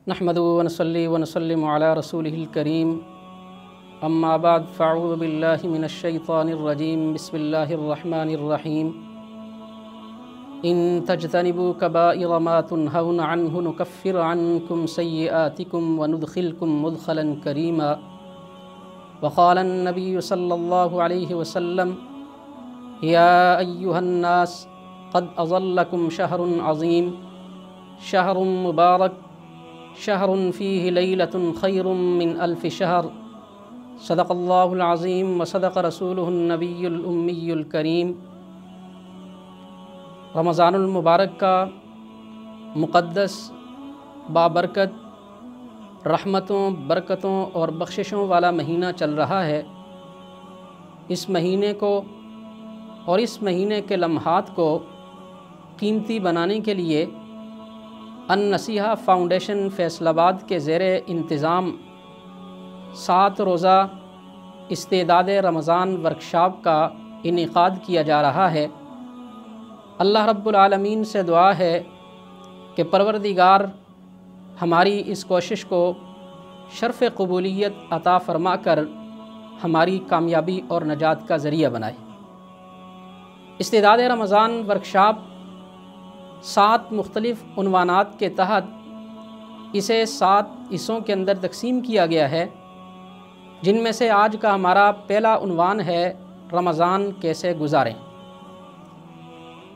نحمدہ ونصلی ونسلم علی رسولہ الکریم اما بعد فاعوذ باللہ من الشیطان الرجیم بسم اللہ الرحمن الرحیم ان تجتنبوا کبائر ما تنہون عنہ نکفر عنکم سیئاتکم وندخلکم مدخلا کریما وقال النبی صلی اللہ علیہ وسلم یا ایہا الناس قد اظلکم شہر عظیم شہر مبارک شہر فیہ لیلۃ خیر من الف شہر صدق اللہ العظیم وصدق رسولہ النبی الامی الکریم۔ رمضان المبارک کا مقدس بابرکت رحمتوں برکتوں اور بخششوں والا مہینہ چل رہا ہے۔ اس مہینے کو اور اس مہینے کے لمحات کو قیمتی بنانے کے لیے النصیحہ فاؤنڈیشن فیصل آباد کے زیر انتظام 7 روزہ استعداد رمضان ورکشاپ کا انعقاد کیا جا رہا ہے۔ اللہ رب العالمین سے دعا ہے کہ پروردگار ہماری اس کوشش کو شرف قبولیت عطا فرما کر ہماری کامیابی اور نجات کا ذریعہ بنائے۔ استعداد رمضان ورکشاپ 7 مختلف عنوانات کے تحت اسے 7 حصوں کے اندر تقسیم کیا گیا ہے، جن میں سے آج کا ہمارا پہلا عنوان ہے رمضان کیسے گزاریں۔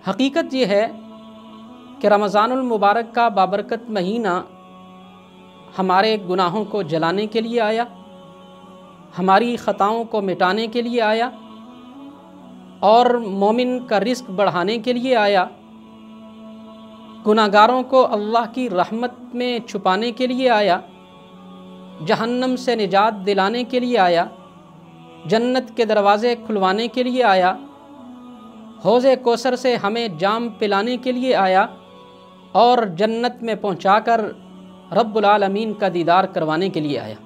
حقیقت یہ ہے کہ رمضان المبارک کا بابرکت مہینہ ہمارے گناہوں کو جلانے کے لیے آیا، ہماری خطاؤں کو مٹانے کے لیے آیا اور مومن کا رزق بڑھانے کے لیے آیا، گناہگاروں کو اللہ کی رحمت میں چھپانے کے لیے آیا، جہنم سے نجات دلانے کے لیے آیا، جنت کے دروازے کھلوانے کے لیے آیا، حوض کوثر سے ہمیں جام پلانے کے لیے آیا اور جنت میں پہنچا کر رب العالمین کا دیدار کروانے کے لیے آیا۔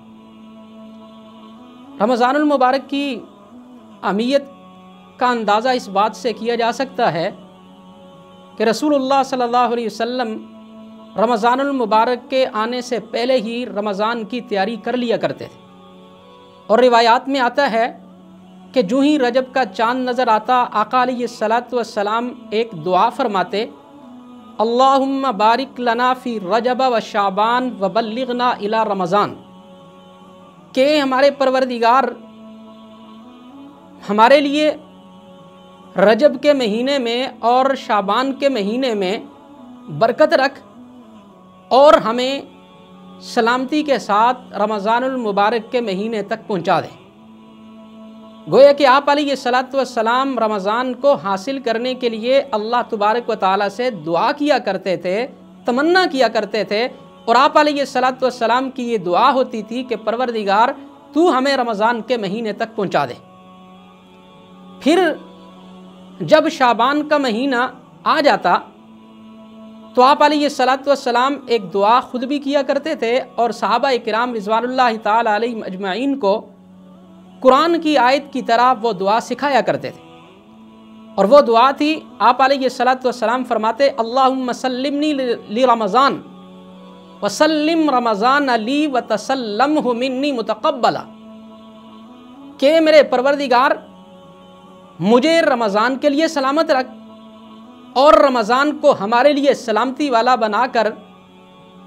رمضان المبارک کی اہمیت کا اندازہ اس بات سے کیا جا سکتا ہے کہ رسول اللہ صلی اللہ علیہ وسلم رمضان المبارک کے آنے سے پہلے ہی رمضان کی تیاری کر لیا کرتے تھے، اور روایات میں آتا ہے کہ جو ہی رجب کا چاند نظر آتا آقا علیہ الصلاۃ والسلام ایک دعا فرماتے، اللہم بارک لنا فی رجب و شعبان و بلغنا الی رمضان، کہ ہمارے پروردگار ہمارے لیے رجب کے مہینے میں اور شعبان کے مہینے میں برکت رکھ اور ہمیں سلامتی کے ساتھ رمضان المبارک کے مہینے تک پہنچا دے۔ گویا کہ آپ علیہ الصلاۃ والسلام رمضان کو حاصل کرنے کے لیے اللہ تبارک و تعالیٰ سے دعا کیا کرتے تھے، تمنا کیا کرتے تھے، اور آپ علیہ الصلاۃ والسلام کی یہ دعا ہوتی تھی کہ پروردگار تو ہمیں رمضان کے مہینے تک پہنچا دے۔ پھر جب شعبان کا مہینہ آ جاتا تو آپ علیہ الصلاۃ والسلام ایک دعا خود بھی کیا کرتے تھے اور صحابہ کرام رضوان اللہ تعالیٰ علیہم اجمعین کو قرآن کی آیت کی طرح وہ دعا سکھایا کرتے تھے، اور وہ دعا تھی، آپ علیہ الصلاۃ والسلام فرماتے، اللہم سلمنی لرمضان وسلم رمضان لی وتسلمہ منی متقبلا، کہ میرے پروردگار مجھے رمضان کے لیے سلامت رکھ اور رمضان کو ہمارے لیے سلامتی والا بنا کر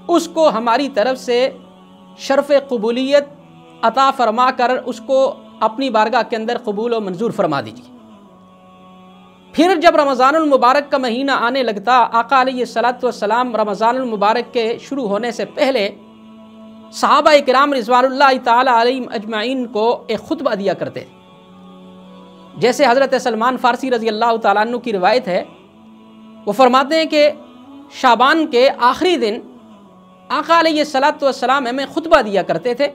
اس کو ہماری طرف سے شرف قبولیت عطا فرما کر اس کو اپنی بارگاہ کے اندر قبول و منظور فرما دیجیے۔ پھر جب رمضان المبارک کا مہینہ آنے لگتا، آقا علیہ الصلاۃ والسلام رمضان المبارک کے شروع ہونے سے پہلے صحابہ کرام رضوان اللہ تعالیٰ علیہم اجمعین کو ایک خطبہ دیا کرتے تھے۔ جیسے حضرت سلمان فارسی رضی اللہ تعالیٰ عنہ کی روایت ہے، وہ فرماتے ہیں کہ شعبان کے آخری دن آقا علیہ الصلاۃ والسلام ہمیں خطبہ دیا کرتے تھے،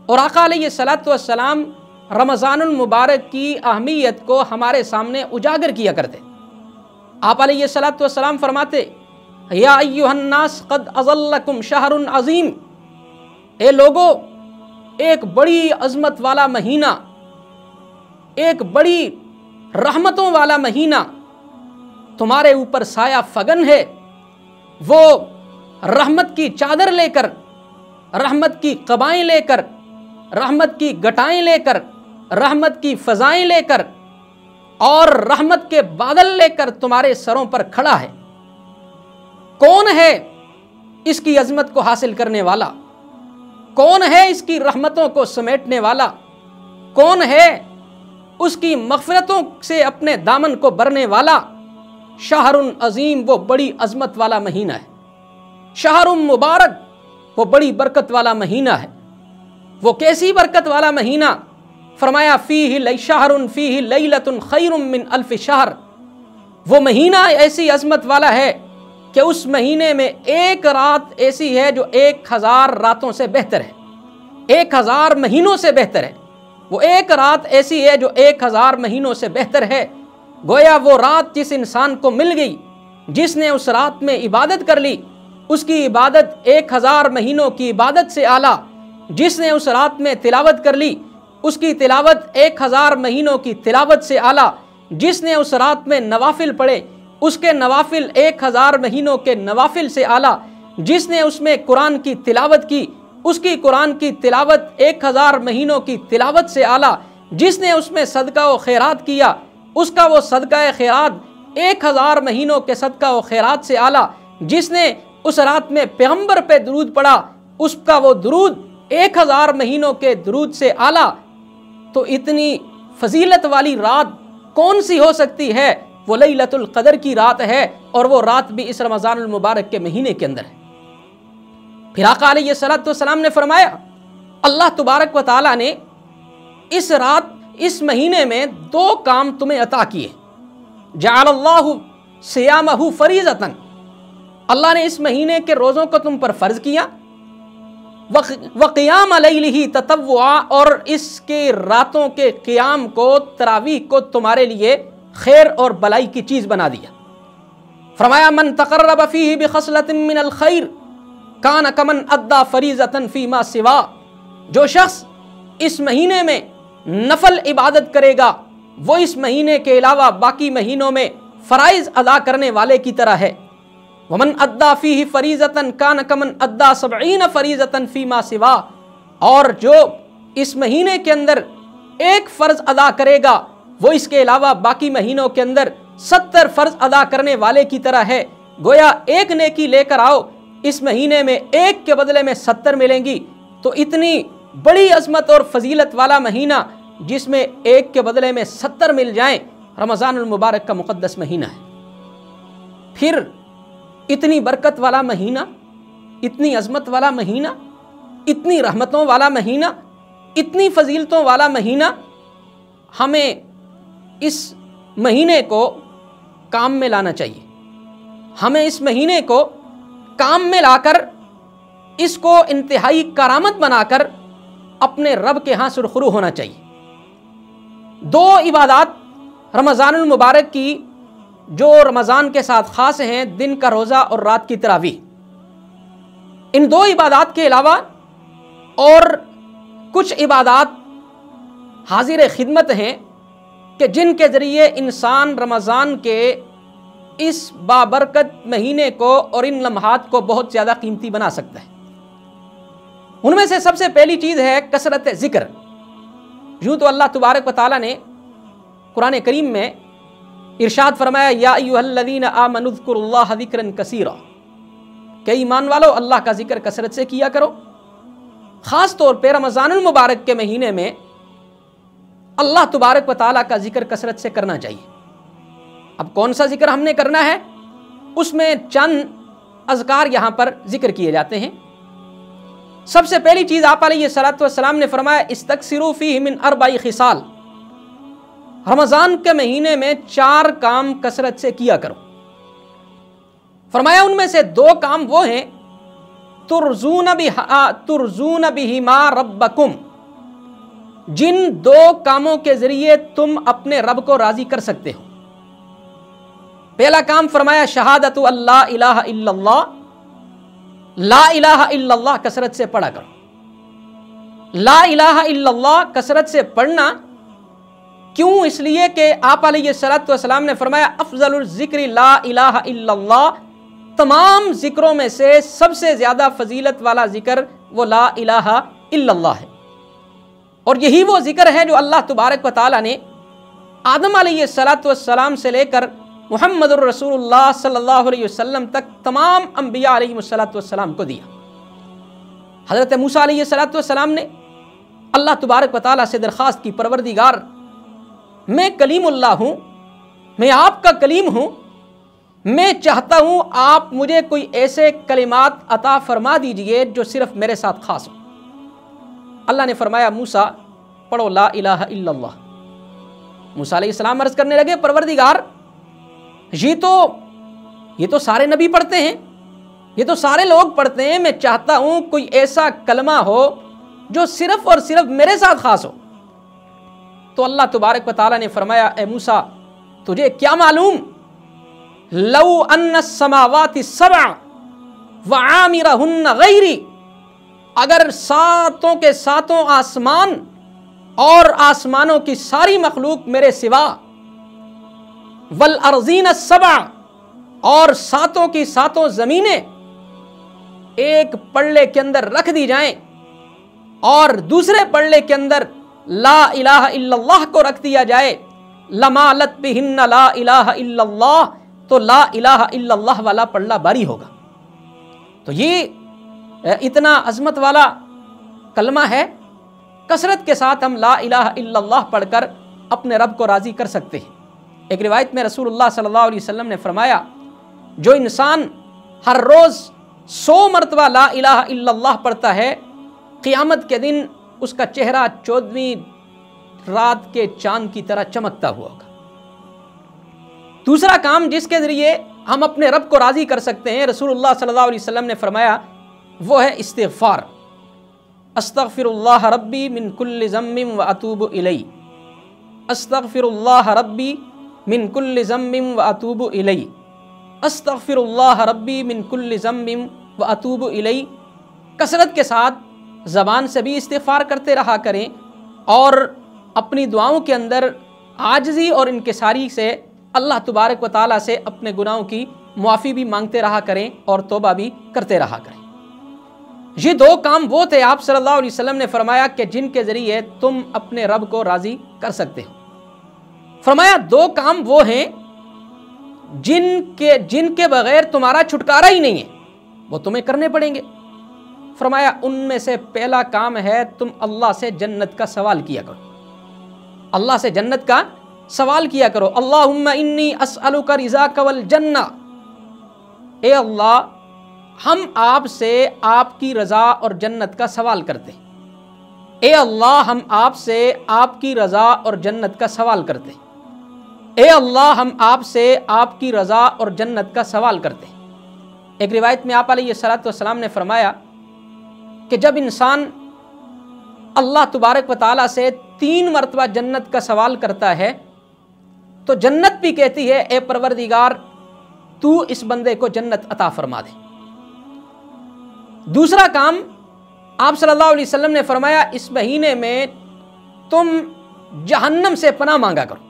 اور آقا علیہ الصلاۃ والسلام رمضان المبارک کی اہمیت کو ہمارے سامنے اجاگر کیا کرتے۔ آپ علیہ الصلاۃ والسلام فرماتے، یا ایھا الناس قد اظلکم شہر عظیم، اے لوگو، ایک بڑی عظمت والا مہینہ، ایک بڑی رحمتوں والا مہینہ تمہارے اوپر سایہ فگن ہے، وہ رحمت کی چادر لے کر، رحمت کی قبائیں لے کر، رحمت کی گٹائیں لے کر، رحمت کی فضائیں لے کر اور رحمت کے بادل لے کر تمہارے سروں پر کھڑا ہے۔ کون ہے اس کی عظمت کو حاصل کرنے والا؟ کون ہے اس کی رحمتوں کو سمیٹنے والا؟ کون ہے اس کی مغفرتوں سے اپنے دامن کو بھرنے والا؟ شہر عظیم، وہ بڑی عظمت والا مہینہ ہے۔ شہر مبارک، وہ بڑی برکت والا مہینہ ہے۔ وہ کیسی برکت والا مہینہ؟ فرمایا فیہ شہر فیہ لیلۃ خیر من الف شہر۔ وہ مہینہ ایسی عظمت والا ہے کہ اس مہینے میں ایک رات ایسی ہے جو 1000 راتوں سے بہتر ہے، 1000 مہینوں سے بہتر ہے۔ وہ ایک رات ایسی ہے جو 1000 مہینوں سے بہتر ہے۔ گویا وہ رات جس انسان کو مل گئی، جس نے اس رات میں عبادت کر لی، اس کی عبادت 1000 مہینوں کی عبادت سے اعلیٰ۔ جس نے اس رات میں تلاوت کر لی، اس کی تلاوت 1000 مہینوں کی تلاوت سے اعلیٰ۔ جس نے اس رات میں نوافل پڑھے، اس کے نوافل 1000 مہینوں کے نوافل سے اعلیٰ۔ جس نے اس میں قرآن کی تلاوت کی، اس کی قرآن کی تلاوت 1000 مہینوں کی تلاوت سے اعلیٰ۔ جس نے اس میں صدقہ و خیرات کیا، اس کا وہ صدقہ خیرات 1000 مہینوں کے صدقہ و خیرات سے اعلیٰ۔ جس نے اس رات میں پیغمبر پہ درود پڑھا، اس کا وہ درود 1000 مہینوں کے درود سے اعلیٰ۔ تو اتنی فضیلت والی رات کون سی ہو سکتی ہے؟ وہ لیلۃ القدر کی رات ہے، اور وہ رات بھی اس رمضان المبارک کے مہینے کے اندر ہے۔ پھر آقا علیہ الصلوۃ والسلام نے فرمایا، اللہ تبارک و تعالیٰ نے اس رات، اس مہینے میں 2 کام تمہیں عطا کیے۔ جعل اللہ صیامہ فریضۃ، اللہ نے اس مہینے کے روزوں کو تم پر فرض کیا۔ وقیام لیلہ تطوعا، اور اس کے راتوں کے قیام کو، تراویح کو تمہارے لیے خیر اور بلائی کی چیز بنا دیا۔ فرمایا من تقرب فیہ بخصلۃ من الخیر کان کمن ادی فریضۃ فیما سوا، جو شخص اس مہینے میں نفل عبادت کرے گا وہ اس مہینے کے علاوہ باقی مہینوں میں فرائض ادا کرنے والے کی طرح ہے۔ ومن ادی فیہ فریضۃ کان کمن ادی 70 فریضۃ فیما سوا، اور جو اس مہینے کے اندر ایک فرض ادا کرے گا وہ اس کے علاوہ باقی مہینوں کے اندر 70 فرض ادا کرنے والے کی طرح ہے۔ گویا ایک نیکی لے کر آؤ، اس مہینے میں ایک کے بدلے میں 70 ملیں گی۔ تو اتنی بڑی عظمت اور فضیلت والا مہینہ جس میں ایک کے بدلے میں 70 مل جائیں، رمضان المبارک کا مقدس مہینہ ہے۔ پھر اتنی برکت والا مہینہ، اتنی عظمت والا مہینہ، اتنی رحمتوں والا مہینہ، اتنی فضیلتوں والا مہینہ، ہمیں اس مہینے کو کام میں لانا چاہیے۔ ہمیں اس مہینے کو کام میں لا کر، اس کو انتہائی کرامت بنا کر اپنے رب کے ہاں سرخرو ہونا چاہیے۔ 2 عبادات رمضان المبارک کی جو رمضان کے ساتھ خاص ہیں، دن کا روزہ اور رات کی تراویح۔ ان 2 عبادات کے علاوہ اور کچھ عبادات حاضر خدمت ہیں کہ جن کے ذریعے انسان رمضان کے اس بابرکت مہینے کو اور ان لمحات کو بہت زیادہ قیمتی بنا سکتا ہے۔ ان میں سے سب سے پہلی چیز ہے کثرت ذکر۔ یوں تو اللہ تبارک و تعالیٰ نے قرآن کریم میں ارشاد فرمایا، یا ایھا الذین آمنوا اذکروا اللہ ذکرا کثیرا، کہ ایمان والو اللہ کا ذکر کثرت سے کیا کرو۔ خاص طور پہ رمضان المبارک کے مہینے میں اللہ تبارک و تعالیٰ کا ذکر کثرت سے کرنا چاہیے۔ اب کون سا ذکر ہم نے کرنا ہے؟ اس میں چند اذکار یہاں پر ذکر کیے جاتے ہیں۔ سب سے پہلی چیز آپ علیہ الصلوۃ والسلام نے فرمایا، استکثروا فیہ من 4 خصال، رمضان کے مہینے میں 4 کام کثرت سے کیا کرو۔ فرمایا ان میں سے 2 کام وہ ہیں ترضون بہما ربکم، جن 2 کاموں کے ذریعے تم اپنے رب کو راضی کر سکتے ہو۔ پہلا کام فرمایا شہادت اللہ الہ الا اللہ، لا الہ الا اللہ کثرت سے پڑھا کرو۔ لا الہ الا اللہ کثرت سے پڑھنا کیوں؟ اس لیے کہ آپ علیہ الصلوۃ والسلام نے فرمایا افضل الذکر لا الہ الا اللہ تمام ذکروں میں سے سب سے زیادہ فضیلت والا ذکر وہ لا الہ الا اللہ ہے، اور یہی وہ ذکر ہے جو اللہ تبارک و تعالیٰ نے آدم علیہ السلام سے لے کر محمد الرسول اللہ صلی اللہ علیہ وسلم تک تمام انبیاء علیہ السلام کو دیا۔ حضرت موسیٰ علیہ السلام نے اللہ تبارک و تعالیٰ سے درخواست کی، پروردگار میں کلیم اللہ ہوں، میں آپ کا کلیم ہوں، میں چاہتا ہوں آپ مجھے کوئی ایسے کلمات عطا فرما دیجئے جو صرف میرے ساتھ خاص ہوں۔ اللہ نے فرمایا موسیٰ پڑھو لا الہ الا اللہ۔ موسیٰ علیہ السلام عرض کرنے لگے پروردگار یہ تو سارے نبی پڑھتے ہیں، یہ تو سارے لوگ پڑھتے ہیں، میں چاہتا ہوں کوئی ایسا کلمہ ہو جو صرف اور صرف میرے ساتھ خاص ہو۔ تو اللہ تبارک و تعالیٰ نے فرمایا اے موسیٰ تجھے کیا معلوم، لو ان السماوات السبع وعامرہن غیری، اگر ساتوں کے ساتوں آسمان اور آسمانوں کی ساری مخلوق میرے سوا، والارضین السبع، اور ساتوں کی ساتوں زمینیں ایک پلڑے کے اندر رکھ دی جائیں اور دوسرے پلڑے کے اندر لا الہ الا اللہ کو رکھ دیا جائے، لمالت بہن لا الہ الا اللہ، تو لا الہ الا اللہ والا پلڑا باری ہوگا۔ تو یہ اتنا عظمت والا کلمہ ہے، کثرت کے ساتھ ہم لا الہ الا اللہ پڑھ کر اپنے رب کو راضی کر سکتے ہیں۔ ایک روایت میں رسول اللہ صلی اللہ علیہ وسلم نے فرمایا جو انسان ہر روز 100 مرتبہ لا الہ الا اللہ پڑھتا ہے، قیامت کے دن اس کا چہرہ 14ویں رات کے چاند کی طرح چمکتا ہوا ہوگا۔ دوسرا کام جس کے ذریعے ہم اپنے رب کو راضی کر سکتے ہیں، رسول اللہ صلی اللہ علیہ وسلم نے فرمایا وہ ہے استغفار۔ استغفر اللہ ربی من کل ذنب واتوب الیہ، استغفر اللہ ربی من کل ذنب واتوب الیہ، استغفر اللہ ربی من کل ذنب واتوب الیہ۔ کثرت کے ساتھ زبان سے بھی استغفار کرتے رہا کریں، اور اپنی دعاؤں کے اندر عاجزی اور انکساری سے اللہ تبارک و تعالیٰ سے اپنے گناہوں کی معافی بھی مانگتے رہا کریں اور توبہ بھی کرتے رہا کریں۔ یہ 2 کام وہ تھے آپ صلی اللہ علیہ وسلم نے فرمایا کہ جن کے ذریعے تم اپنے رب کو راضی کر سکتے ہو۔ فرمایا 2 کام وہ ہیں جن کے بغیر تمہارا چھٹکارا ہی نہیں ہے، وہ تمہیں کرنے پڑیں گے۔ فرمایا ان میں سے پہلا کام ہے تم اللہ سے جنت کا سوال کیا کرو، اللہ سے جنت کا سوال کیا کرو۔ اللہم انی اسألک رضاک والجنہ، اے اللہ ہم آپ سے آپ کی رضا اور جنت کا سوال کرتے ہیں، اے اللہ ہم آپ سے آپ کی رضا اور جنت کا سوال کرتے ہیں، اے اللہ ہم آپ سے آپ کی رضا اور جنت کا سوال کرتے ہیں۔ ایک روایت میں آپ علیہ السلام نے فرمایا کہ جب انسان اللہ تبارک و تعالیٰ سے 3 مرتبہ جنت کا سوال کرتا ہے تو جنت بھی کہتی ہے اے پروردگار تو اس بندے کو جنت عطا فرما دے۔ دوسرا کام آپ صلی اللہ علیہ وسلم نے فرمایا اس مہینے میں تم جہنم سے پناہ مانگا کرو۔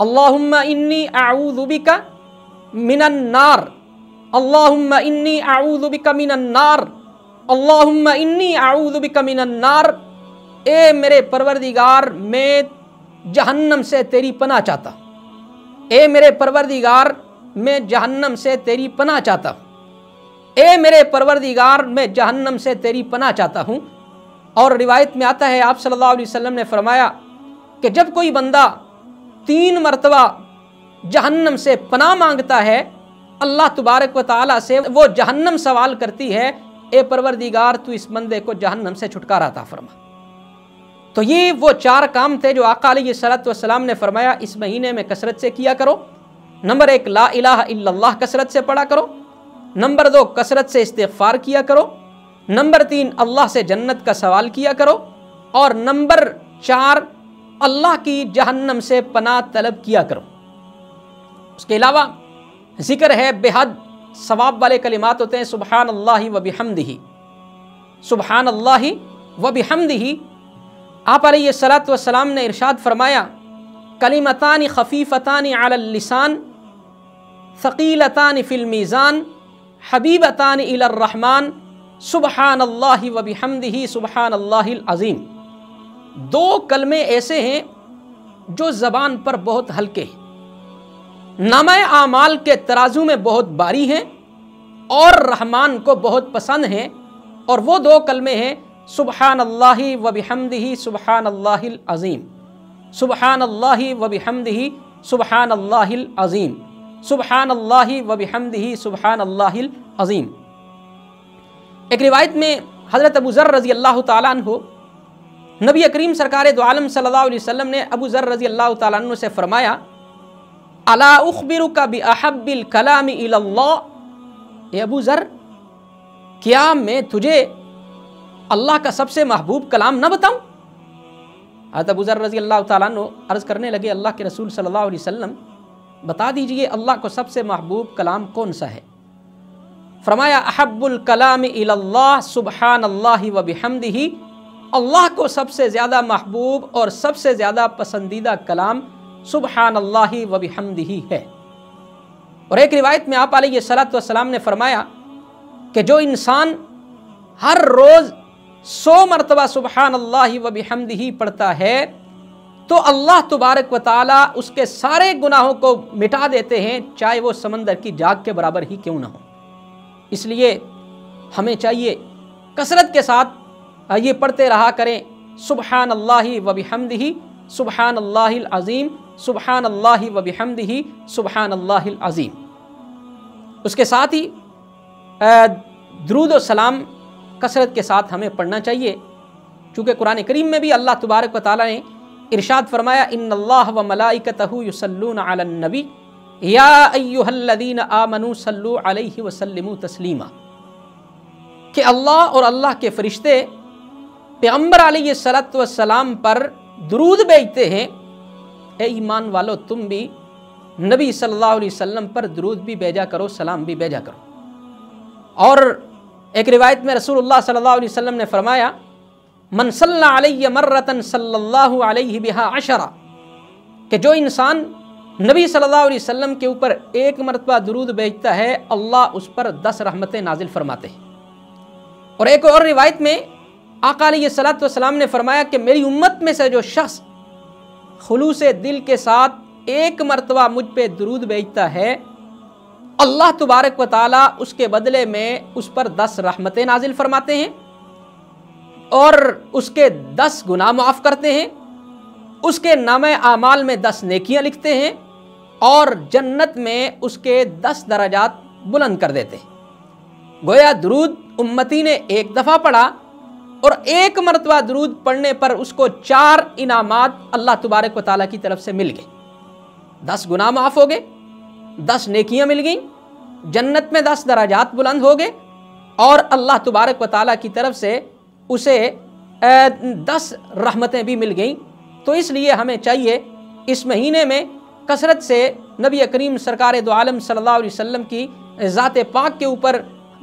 اللہم انی اعوذ بک من النار، اللہم انی اعوذ بک من النار، اللہم انی اعوذ بک من النار، اے میرے پروردگار میں جہنم سے تیری پناہ چاہتا ہوں، اے میرے پروردگار میں جہنم سے تیری پناہ چاہتا ہوں، اے میرے پروردگار میں جہنم سے تیری پناہ چاہتا ہوں۔ اور روایت میں آتا ہے آپ صلی اللہ علیہ وسلم نے فرمایا کہ جب کوئی بندہ 3 مرتبہ جہنم سے پناہ مانگتا ہے، اللہ تبارک و تعالیٰ سے وہ جہنم سوال کرتی ہے اے پروردگار تو اس بندے کو جہنم سے چھٹکارا عطا فرما۔ تو یہ وہ 4 کام تھے جو آقا علیہ السلام نے فرمایا اس مہینے میں کثرت سے کیا کرو۔ نمبر 1 لا الہ الا اللہ کثرت سے پڑھا کرو، نمبر 2 کثرت سے استغفار کیا کرو، نمبر 3 اللہ سے جنت کا سوال کیا کرو، اور نمبر 4 اللہ کی جہنم سے پناہ طلب کیا کرو۔ اس کے علاوہ ذکر ہے بے حد ثواب والے کلمات ہوتے ہیں، سبحان اللہ و بحمدہ، سبحان اللہ و بحمدہ۔ آپ علیہ السلام نے ارشاد فرمایا کلمتان خفیفتان علی اللسان ثقیلتان فی المیزان حبیبتان الی الرحمن سبحان اللہ و بحمدہ سبحان اللہ العظیم۔ دو کلمے ایسے ہیں جو زبان پر بہت ہلکے ہیں، نامہ اعمال کے ترازو میں بہت باری ہیں اور رحمان کو بہت پسند ہیں، اور وہ دو کلمے ہیں سبحان اللہ و بحمدہ سبحان اللہ العظیم، سبحان اللہ و بحمدہ سبحان اللہ العظیم، سبحان اللہ و بحمدہ سبحان اللہ العظیم۔ ایک روایت میں حضرت ابو ذر رضی اللہ تعالیٰ عنہ، نبی کریم سرکار دو عالم صلی اللہ علیہ وسلم نے ابو ذر رضی اللہ تعالیٰ عنہ سے فرمایا الا اخبرک باحب الکلام الی اللہ، اے ابو ذر کیا میں تجھے اللہ کا سب سے محبوب کلام نہ بتاؤں؟ حضرت ابو ذر رضی اللہ تعالیٰ عنہ عرض کرنے لگے اللہ کے رسول صلی اللہ علیہ وسلم بتا دیجئے اللہ کو سب سے محبوب کلام کون سا ہے؟ فرمایا احب الکلام الی اللہ سبحان اللہ و بحمدہ، اللہ کو سب سے زیادہ محبوب اور سب سے زیادہ پسندیدہ کلام سبحان اللہ و بحمدہ ہے۔ اور ایک روایت میں آپ علیہ الصلوۃ والسلام نے فرمایا کہ جو انسان ہر روز 100 مرتبہ سبحان اللہ و بحمدہ پڑھتا ہے تو اللہ تبارک و تعالیٰ اس کے سارے گناہوں کو مٹا دیتے ہیں، چاہے وہ سمندر کی جاگ کے برابر ہی کیوں نہ ہو۔ اس لیے ہمیں چاہیے کثرت کے ساتھ یہ پڑھتے رہا کریں سبحان اللہ و بحمدہ سبحان اللہ العظیم، سبحان اللہ و بحمدہ سبحان اللہ العظیم۔ اس کے ساتھ ہی درود و سلام کثرت کے ساتھ ہمیں پڑھنا چاہیے، چونکہ قرآن کریم میں بھی اللہ تبارک و تعالیٰ نے ارشاد فرمایا ان اللہ و ملائکتہ یصلون علی النبی یا ایھا الذین آمنوا صلوا علیہ وسلموا تسلیما، کہ اللہ اور اللہ کے فرشتے پیغمبر علیہ الصلوۃ والسلام پر درود بھیجتے ہیں، اے ایمان والو تم بھی نبی صلی اللہ علیہ وسلم پر درود بھی بھیجا کرو، سلام بھی بھیجا کرو۔ اور ایک روایت میں رسول اللہ صلی اللہ علیہ وسلم نے فرمایا من صلی علیہ مرۃ صلی اللہ علیہ بہا عشرہ، کہ جو انسان نبی صلی اللہ علیہ وسلم کے اوپر ایک مرتبہ درود بھیجتا ہے اللہ اس پر 10 رحمتیں نازل فرماتے ہیں۔ اور ایک اور روایت میں آقا علیہ الصلوۃ والسلام نے فرمایا کہ میری امت میں سے جو شخص خلوص دل کے ساتھ ایک مرتبہ مجھ پہ درود بھیجتا ہے اللہ تبارک و تعالیٰ اس کے بدلے میں اس پر 10 رحمتیں نازل فرماتے ہیں اور اس کے 10 گناہ معاف کرتے ہیں، اس کے نامہ اعمال میں 10 نیکیاں لکھتے ہیں اور جنت میں اس کے 10 درجات بلند کر دیتے ہیں۔ گویا درود امتی نے ایک دفعہ پڑھا اور ایک مرتبہ درود پڑھنے پر اس کو 4 انعامات اللہ تبارک و تعالیٰ کی طرف سے مل گئے، 10 گناہ معاف ہو گئے، 10 نیکیاں مل گئیں، جنت میں 10 درجات بلند ہو گئے اور اللہ تبارک و تعالیٰ کی طرف سے اسے 10 رحمتیں بھی مل گئیں۔ تو اس لیے ہمیں چاہیے اس مہینے میں کثرت سے نبی کریم سرکار دو عالم صلی اللہ علیہ وسلم کی ذات پاک کے اوپر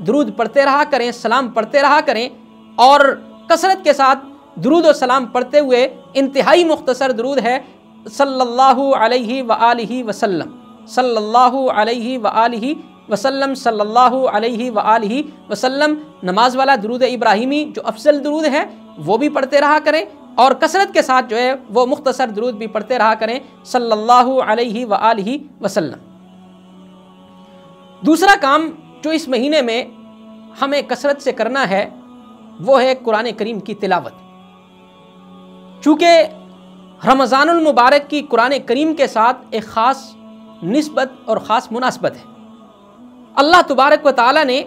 درود پڑھتے رہا کریں، سلام پڑھتے رہا کریں، اور کثرت کے ساتھ درود و سلام پڑھتے ہوئے انتہائی مختصر درود ہے صلی اللہ علیہ وآلہ وسلم، صلی اللہ علیہ وآلہ وسلم، صلی اللہ علیہ وآلہ وسلم۔ نماز والا درود ابراہیمی جو افضل درود ہے وہ بھی پڑھتے رہا کریں، اور کثرت کے ساتھ جو ہے وہ مختصر درود بھی پڑھتے رہا کریں صلی اللہ علیہ وآلہ وسلم۔ دوسرا کام جو اس مہینے میں ہمیں کثرت سے کرنا ہے وہ ہے قرآن کریم کی تلاوت، چونکہ رمضان المبارک کی قرآن کریم کے ساتھ ایک خاص نسبت اور خاص مناسبت ہے۔ اللہ تبارک و تعالیٰ نے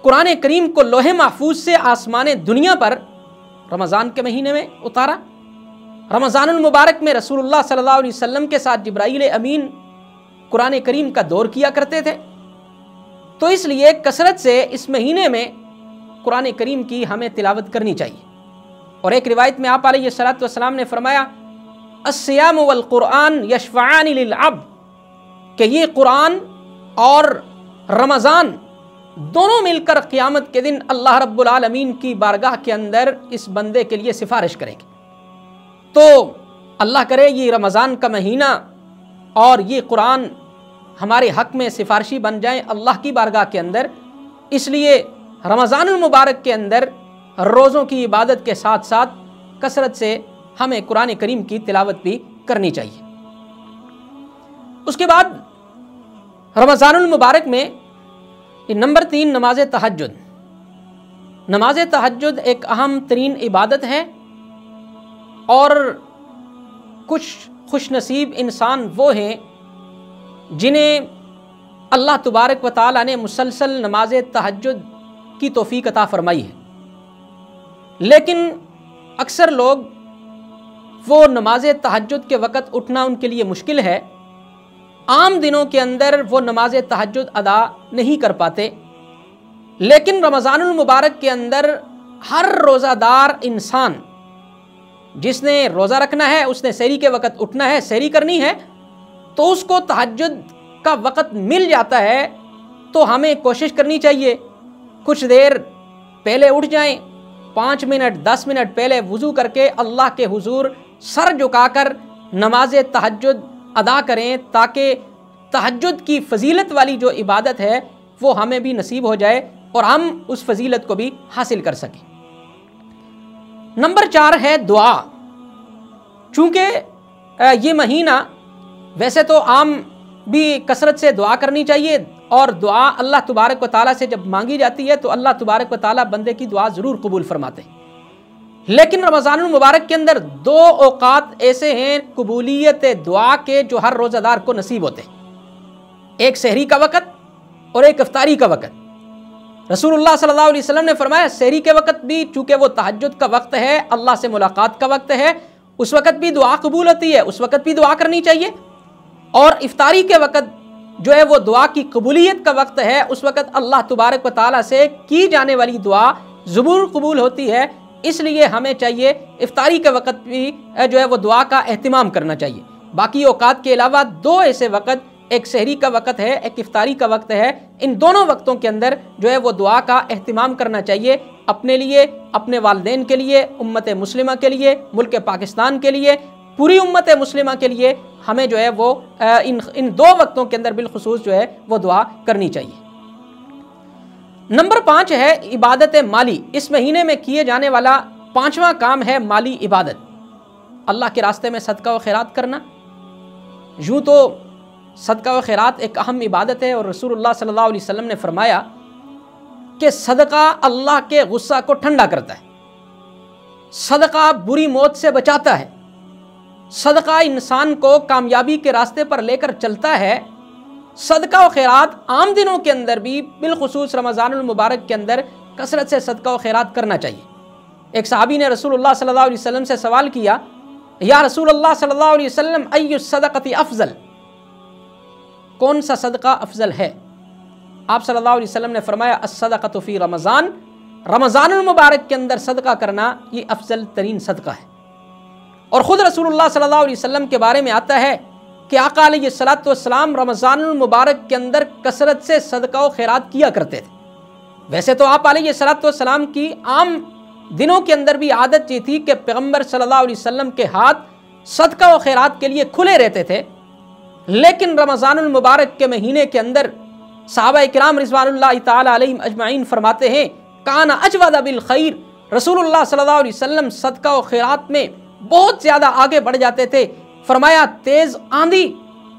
قرآن کریم کو لوح محفوظ سے آسمان دنیا پر رمضان کے مہینے میں اتارا۔ رمضان المبارک میں رسول اللہ صلی اللہ علیہ وسلم کے ساتھ جبرائیل امین قرآن کریم کا دور کیا کرتے تھے، تو اس لیے کثرت سے اس مہینے میں قرآن کریم کی ہمیں تلاوت کرنی چاہیے۔ اور ایک روایت میں آپ علیہ الصلوۃ والسلام نے فرمایا الصیام والقرآن یشفعان للعبد، کہ یہ قرآن اور رمضان دونوں مل کر قیامت کے دن اللہ رب العالمین کی بارگاہ کے اندر اس بندے کے لیے سفارش کریں گے۔ تو اللہ کرے یہ رمضان کا مہینہ اور یہ قرآن ہمارے حق میں سفارشی بن جائیں اللہ کی بارگاہ کے اندر۔ اس لیے رمضان المبارک کے اندر روزوں کی عبادت کے ساتھ ساتھ کثرت سے ہمیں قرآن کریم کی تلاوت بھی کرنی چاہیے۔ اس کے بعد رمضان المبارک میں نمبر 3 نماز تہجد۔ نماز تہجد ایک اہم ترین عبادت ہے، اور کچھ خوش نصیب انسان وہ ہیں جنہیں اللہ تبارک و تعالیٰ نے مسلسل نماز تہجد کی توفیق عطا فرمائی ہے، لیکن اکثر لوگ وہ نماز تہجد کے وقت اٹھنا ان کے لیے مشکل ہے، عام دنوں کے اندر وہ نماز تہجد ادا نہیں کر پاتے، لیکن رمضان المبارک کے اندر ہر روزہ دار انسان جس نے روزہ رکھنا ہے، اس نے سحری کے وقت اٹھنا ہے، سحری کرنی ہے، تو اس کو تہجد کا وقت مل جاتا ہے، تو ہمیں کوشش کرنی چاہیے کچھ دیر پہلے اٹھ جائیں، 5 منٹ 10 منٹ پہلے وضو کر کے اللہ کے حضور سر جھکا کر نماز تہجد ادا کریں، تاکہ تہجد کی فضیلت والی جو عبادت ہے وہ ہمیں بھی نصیب ہو جائے اور ہم اس فضیلت کو بھی حاصل کر سکیں۔ نمبر 4 ہے دعا۔ چونکہ یہ مہینہ ویسے تو عام بھی کثرت سے دعا کرنی چاہیے، اور دعا اللہ تبارک و تعالیٰ سے جب مانگی جاتی ہے تو اللہ تبارک و تعالیٰ بندے کی دعا ضرور قبول فرماتے ہیں، لیکن رمضان المبارک کے اندر 2 اوقات ایسے ہیں قبولیت دعا کے جو ہر روزہ دار کو نصیب ہوتے ہیں، ایک سحری کا وقت اور ایک افطاری کا وقت۔ رسول اللہ صلی اللہ علیہ وسلم نے فرمایا سحری کے وقت بھی چونکہ وہ تہجد کا وقت ہے، اللہ سے ملاقات کا وقت ہے، اس وقت بھی دعا قبول ہوتی ہے، اس وقت بھی دعا کرنی چاہیے، اور افطاری کے وقت جو ہے وہ دعا کی قبولیت کا وقت ہے، اس وقت اللہ تبارک و تعالیٰ سے کی جانے والی دعا ضرور قبول ہوتی ہے، اس لیے ہمیں چاہیے افطاری کے وقت بھی جو ہے وہ دعا کا اہتمام کرنا چاہیے۔ باقی اوقات کے علاوہ 2 ایسے وقت، ایک سحری کا وقت ہے، ایک افطاری کا وقت ہے، ان دونوں وقتوں کے اندر جو ہے وہ دعا کا اہتمام کرنا چاہیے، اپنے لیے، اپنے والدین کے لیے، امت مسلمہ کے لیے، ملک پاکستان کے لیے، پوری امت مسلمہ کے لیے ہمیں جو ہے وہ ان 2 وقتوں کے اندر بالخصوص جو ہے وہ دعا کرنی چاہیے۔ نمبر 5 ہے عبادت مالی۔ اس مہینے میں کیے جانے والا 5واں کام ہے مالی عبادت، اللہ کے راستے میں صدقہ و خیرات کرنا۔ یوں تو صدقہ و خیرات ایک اہم عبادت ہے، اور رسول اللہ صلی اللہ علیہ وسلم نے فرمایا کہ صدقہ اللہ کے غصہ کو ٹھنڈا کرتا ہے، صدقہ بری موت سے بچاتا ہے، صدقہ انسان کو کامیابی کے راستے پر لے کر چلتا ہے۔ صدقہ و خیرات عام دنوں کے اندر بھی بالخصوص رمضان المبارک کے اندر کثرت سے صدقہ و خیرات کرنا چاہیے۔ ایک صحابی نے رسول اللہ صلی اللہ علیہ وسلم سے سوال کیا، یا رسول اللہ صلی اللہ علیہ وسلم ای الصدقۃ افضل، کون سا صدقہ افضل ہے؟ آپ صلی اللہ علیہ وسلم نے فرمایا الصدقۃ فی رمضان، رمضان المبارک کے اندر صدقہ کرنا یہ افضل ترین صدقہ ہے۔ اور خود رسول اللہ صلی اللہ علیہ وسلم کے بارے میں آتا ہے کہ آقا علیہ الصلوۃ والسلام رمضان المبارک کے اندر کثرت سے صدقہ و خیرات کیا کرتے تھے۔ ویسے تو آپ علیہ الصلوۃ والسلام کی عام دنوں کے اندر بھی عادت یہ تھی کہ پیغمبر صلی اللہ علیہ وسلم کے ہاتھ صدقہ و خیرات کے لیے کھلے رہتے تھے، لیکن رمضان المبارک کے مہینے کے اندر صحابہ کرام رضوان اللہ تعالی علیہم اجمعین فرماتے ہیں کان اجود بالخیر، رسول اللہ صلی اللہ علیہ وسلم صدقہ و خیرات میں بہت زیادہ آگے بڑھ جاتے تھے۔ فرمایا تیز آندھی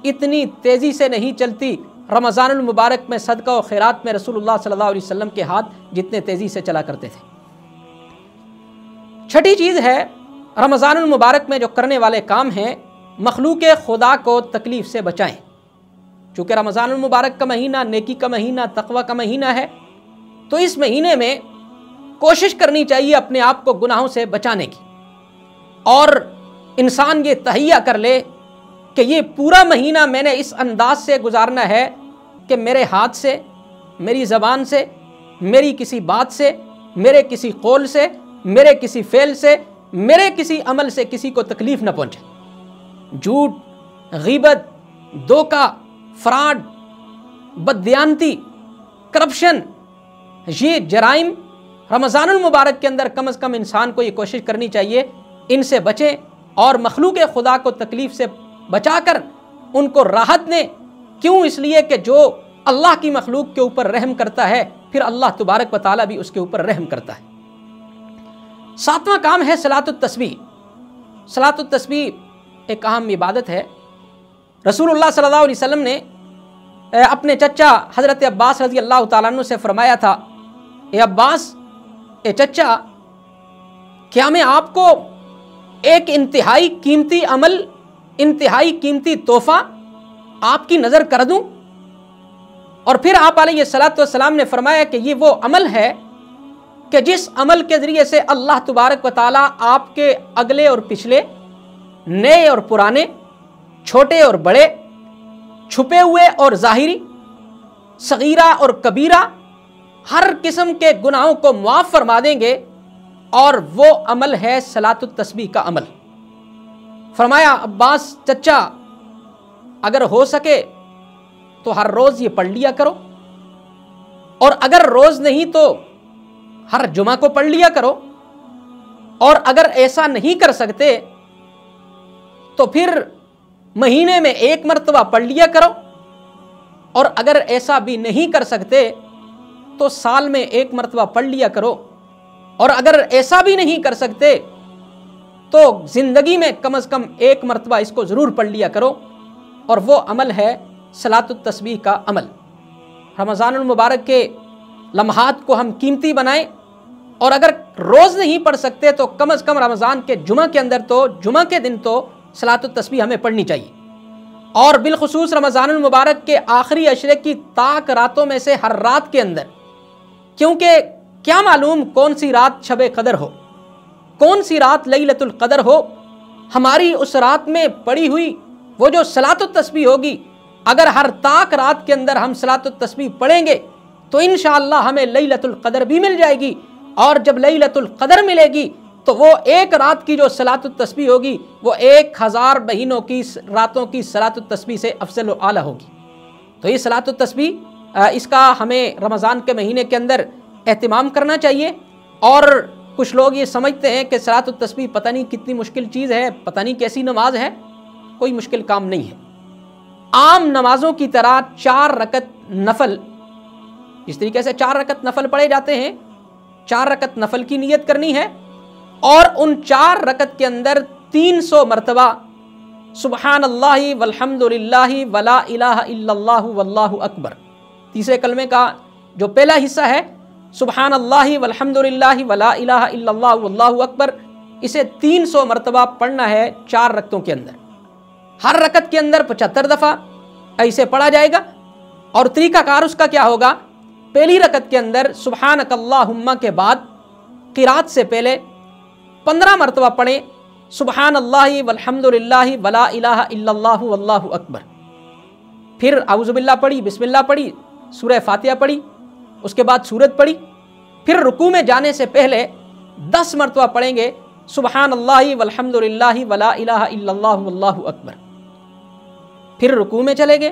اتنی تیزی سے نہیں چلتی رمضان المبارک میں صدقہ و خیرات میں رسول اللہ صلی اللہ علیہ وسلم کے ہاتھ جتنے تیزی سے چلا کرتے تھے۔ چھٹی چیز ہے رمضان المبارک میں جو کرنے والے کام ہیں، مخلوق خدا کو تکلیف سے بچائیں۔ چونکہ رمضان المبارک کا مہینہ نیکی کا مہینہ، تقوی کا مہینہ ہے، تو اس مہینے میں کوشش کرنی چاہیے اپنے آپ کو گناہوں سے بچانے کی، اور انسان یہ تہیہ کر لے کہ یہ پورا مہینہ میں نے اس انداز سے گزارنا ہے کہ میرے ہاتھ سے، میری زبان سے، میری کسی بات سے، میرے کسی قول سے، میرے کسی فعل سے، میرے کسی عمل سے کسی کو تکلیف نہ پہنچے۔ جھوٹ، غیبت، دھوکہ، فراڈ، بددیانتی، کرپشن، یہ جرائم رمضان المبارک کے اندر کم از کم انسان کو یہ کوشش کرنی چاہیے ان سے بچیں، اور مخلوق خدا کو تکلیف سے بچا کر ان کو راحت دیں، کیوں؟ اس لیے کہ جو اللہ کی مخلوق کے اوپر رحم کرتا ہے پھر اللہ تبارک و تعالیٰ بھی اس کے اوپر رحم کرتا ہے۔ 7واں کام ہے صلاۃ التسبیح۔ صلاۃ التسبیح ایک اہم عبادت ہے۔ رسول اللہ صلی اللہ علیہ وسلم نے اپنے چچا حضرت عباس رضی اللہ تعالیٰ عنہ سے فرمایا تھا، اے عباس، اے چچا، کیا میں آپ کو ایک انتہائی قیمتی عمل، انتہائی قیمتی تحفہ آپ کی نظر کر دوں؟ اور پھر آپ علیہ الصلوۃ والسلام نے فرمایا کہ یہ وہ عمل ہے کہ جس عمل کے ذریعے سے اللہ تبارک و تعالیٰ آپ کے اگلے اور پچھلے، نئے اور پرانے، چھوٹے اور بڑے، چھپے ہوئے اور ظاہری، صغیرہ اور کبیرہ، ہر قسم کے گناہوں کو معاف فرما دیں گے، اور وہ عمل ہے صلاۃ التسبیح کا عمل۔ فرمایا عباس چچا، اگر ہو سکے تو ہر روز یہ پڑھ لیا کرو، اور اگر روز نہیں تو ہر جمعہ کو پڑھ لیا کرو، اور اگر ایسا نہیں کر سکتے تو پھر مہینے میں 1 مرتبہ پڑھ لیا کرو، اور اگر ایسا بھی نہیں کر سکتے تو سال میں 1 مرتبہ پڑھ لیا کرو، اور اگر ایسا بھی نہیں کر سکتے تو زندگی میں کم از کم 1 مرتبہ اس کو ضرور پڑھ لیا کرو، اور وہ عمل ہے صلاۃ التسبیح کا عمل۔ رمضان المبارک کے لمحات کو ہم قیمتی بنائیں، اور اگر روز نہیں پڑھ سکتے تو کم از کم رمضان کے جمعہ کے اندر تو، جمعہ کے دن تو صلاۃ التسبیح ہمیں پڑھنی چاہیے، اور بالخصوص رمضان المبارک کے آخری عشرے کی طاق راتوں میں سے ہر رات کے اندر، کیونکہ کیا معلوم کون سی رات شب قدر ہو، کون سی رات لیلۃ القدر ہو۔ ہماری اس رات میں پڑھی ہوئی وہ جو صلاۃ التسبیح ہوگی، اگر ہر طاق رات کے اندر ہم صلاۃ التسبیح پڑھیں گے تو انشاءاللہ ہمیں لیلۃ القدر بھی مل جائے گی، اور جب لیلۃ القدر ملے گی تو وہ ایک رات کی جو صلاۃ التسبیح ہوگی وہ 1000 مہینوں کی راتوں کی صلاۃ التسبیح سے افضل و اعلیٰ ہوگی۔ تو یہ صلاۃ التسبیح، اس کا ہمیں رمضان کے مہینے کے اندر اہتمام کرنا چاہیے۔ اور کچھ لوگ یہ سمجھتے ہیں کہ صلاۃ التسبیح پتہ نہیں کتنی مشکل چیز ہے، پتہ نہیں کیسی نماز ہے۔ کوئی مشکل کام نہیں ہے۔ عام نمازوں کی طرح 4 رکعت نفل، جس طریقے سے 4 رکعت نفل پڑھے جاتے ہیں، 4 رکعت نفل کی نیت کرنی ہے، اور ان 4 رکعت کے اندر 300 مرتبہ سبحان اللہ والحمد للہ ولا الہ الا اللہ واللہ اکبر، تیسرے کلمے کا جو پہلا حصہ ہے سبحان اللہ والحمد للہ ولا الہ الا اللہ واللہ اکبر، اسے 300 مرتبہ پڑھنا ہے 4 رکعتوں کے اندر۔ ہر رکعت کے اندر 75 دفعہ ایسے پڑھا جائے گا۔ اور طریقہ کار اس کا کیا ہوگا؟ پہلی رکعت کے اندر سبحانک اللہم کے بعد قرات سے پہلے 15 مرتبہ پڑھیں سبحان اللہ والحمد للہ ولا الہ الا اللہ واللہ اکبر، پھر اعوذ باللہ پڑھی، بسم اللہ پڑھی، سورہ فاتحہ پڑھی، اس کے بعد سورت پڑھی، پھر رکوع میں جانے سے پہلے 10 مرتبہ پڑھیں گے سبحان اللہ والحمد للہ ولا الہ الا اللہ واللہ اکبر، پھر رکوع میں چلے گئے،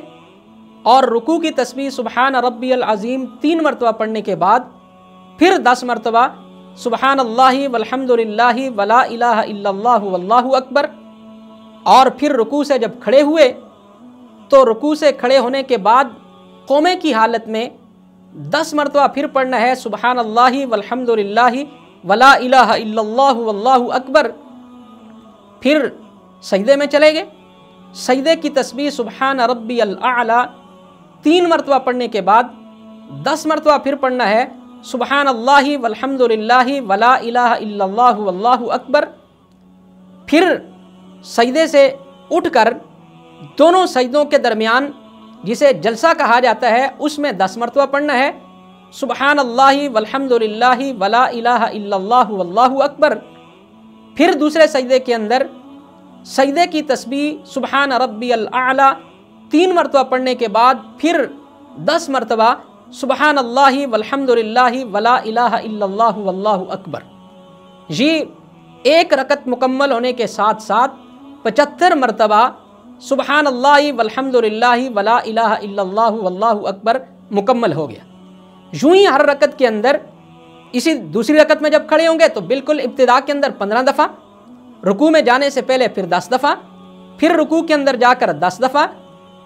اور رکوع کی تسبیح سبحان ربی العظیم 3 مرتبہ پڑھنے کے بعد پھر 10 مرتبہ سبحان اللہ والحمد للہ ولا الہ الا اللہ واللہ اکبر، اور پھر رکوع سے جب کھڑے ہوئے تو رکوع سے کھڑے ہونے کے بعد قومے کی حالت میں 10 مرتبہ پھر پڑھنا ہے سبحان اللہ والحمد للہ ولا الہ الا اللہ واللہ اکبر، پھر سجدے میں چلے گئے، سجدے کی تسبیح سبحان ربی الاعلی 3 مرتبہ پڑھنے کے بعد 10 مرتبہ پھر پڑھنا ہے سبحان اللہ والحمد للہ ولا الہ الا اللہ واللہ اکبر، پھر سجدے سے اٹھ کر دونوں سجدوں کے درمیان جسے جلسہ کہا جاتا ہے اس میں 10 مرتبہ پڑھنا ہے سبحان اللہ والحمد للہ ولا الہ الا اللہ واللہ اکبر، پھر دوسرے سجدے کے اندر سجدے کی تسبیح سبحان ربی الاعلی 3 مرتبہ پڑھنے کے بعد پھر 10 مرتبہ سبحان اللہ والحمد للہ ولا الہ الا اللہ واللہ اکبر۔ یہ ایک رکعت مکمل ہونے کے ساتھ ساتھ 75 مرتبہ سبحان اللہ والحمد للہ ولا الہ الا اللہ واللہ اکبر مکمل ہو گیا۔ یوں ہی ہر رکعت کے اندر، اسی دوسری رکعت میں جب کھڑے ہوں گے تو بالکل ابتدا کے اندر 15 دفعہ، رکوع میں جانے سے پہلے پھر 10 دفعہ، پھر رکوع کے اندر جا کر 10 دفعہ،